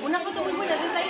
Una foto muy buena, ¿sí está ahí?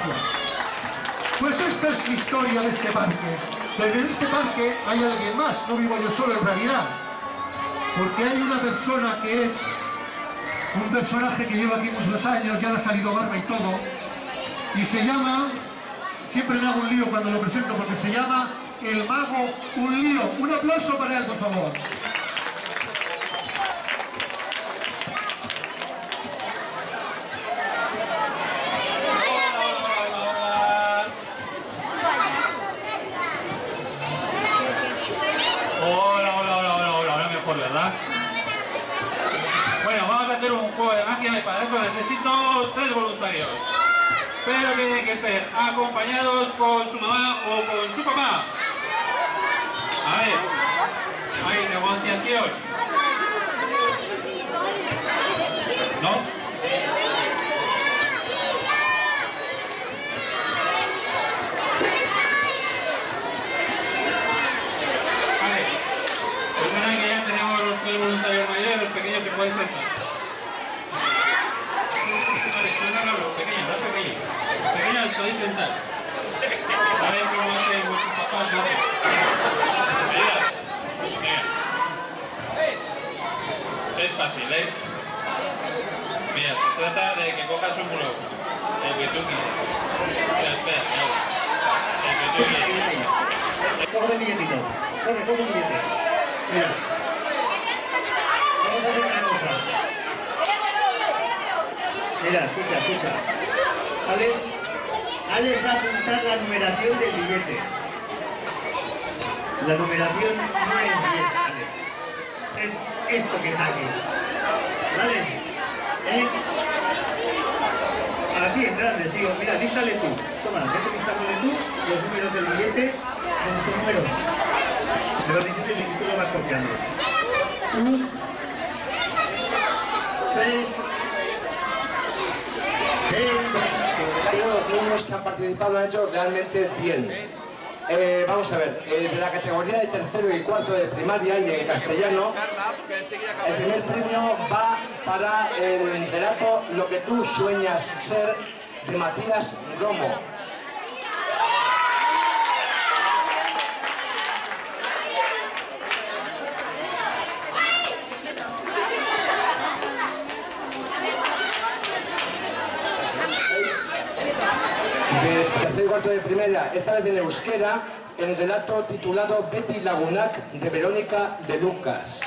gracias. Pues esta es la historia de este parque. Pero en este parque hay alguien más, no vivo yo solo en realidad. Porque hay una persona que es un personaje que lleva aquí muchos años, ya le ha salido barba y todo, y se llama, siempre le hago un lío cuando lo presento porque se llama el mago Un Lío. Un aplauso para él, por favor. Hola, mejor, ¿verdad? Bueno, vamos a hacer un juego de magia y para eso necesito 3 voluntarios. Pero tienen que ser acompañados con su mamá o con su papá. A ver, hay negociación. ¿No? Los voluntarios mayores, los pequeños se pueden sentar. Vale, los pequeños, los pequeños. Pequeños, podéis sentar. A ver cómo hacen vuestros papás. Es fácil, ¿eh? Mira, se trata de que cojas un blog, el que tú quieres. Espera, el que tú quieres. Coge el billetito. Coge el billete. Mira. Vamos a hacer una cosa. Mira, escucha. Alex va a apuntar la numeración del billete. La numeración no es 10, Alex. Es esto que está aquí. ¿Vale? Aquí en grande, sigo. Mira, dístale tú. Toma, vete dictándole tú los números del billete con tu número. Me lo dices y tú lo vas copiando. 1, 3, 6. Los niños que han participado han hecho realmente bien. Vamos a ver, de la categoría de tercero y cuarto de primaria y en castellano, el primer premio va para el relato Lo que tú sueñas ser, de Matías Romo. De tercero y cuarto de primera, esta vez en euskera, en el relato titulado Beti Lagunak, de Verónica de Lucas.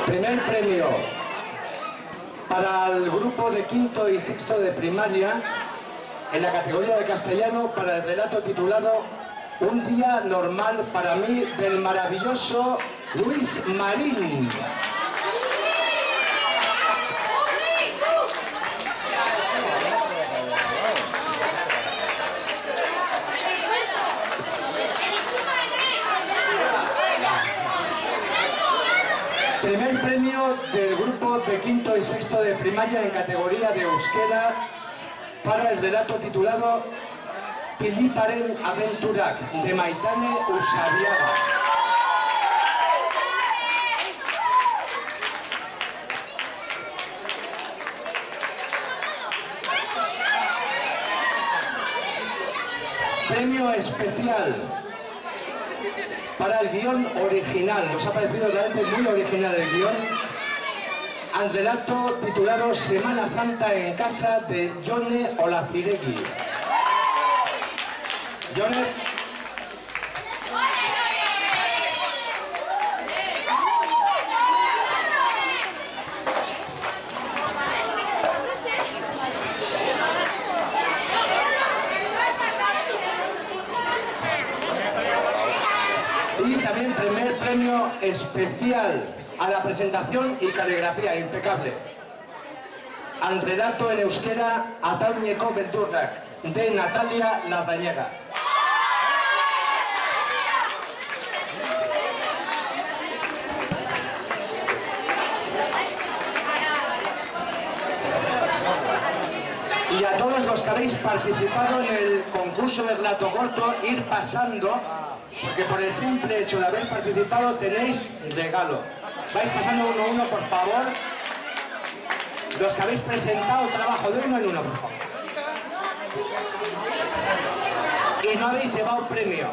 Primer premio para el grupo de quinto y sexto de primaria, en la categoría de castellano, para el relato titulado Un día normal para mí, del maravilloso Luis Marín. Primer premio del grupo de quinto y sexto de primaria en categoría de euskera, para el relato titulado Piliparen Aventurak, de Maitane Usabiaga. Premio especial para el guión original. Nos ha parecido realmente muy original el guión, al relato titulado Semana Santa en casa, de Jone Olaciregui. Jone. Y también primer premio especial a la presentación y caligrafía impecable, al relato en euskera Atauneko Beldurrak, de Natalia Lardañaga. Y a todos los los que habéis participado en el concurso de relato corto, ir pasando, porque por el simple hecho de haber participado tenéis regalo. Vais pasando uno a uno, por favor. Los que habéis presentado, trabajo de uno en uno, por favor. Y no habéis llevado premio.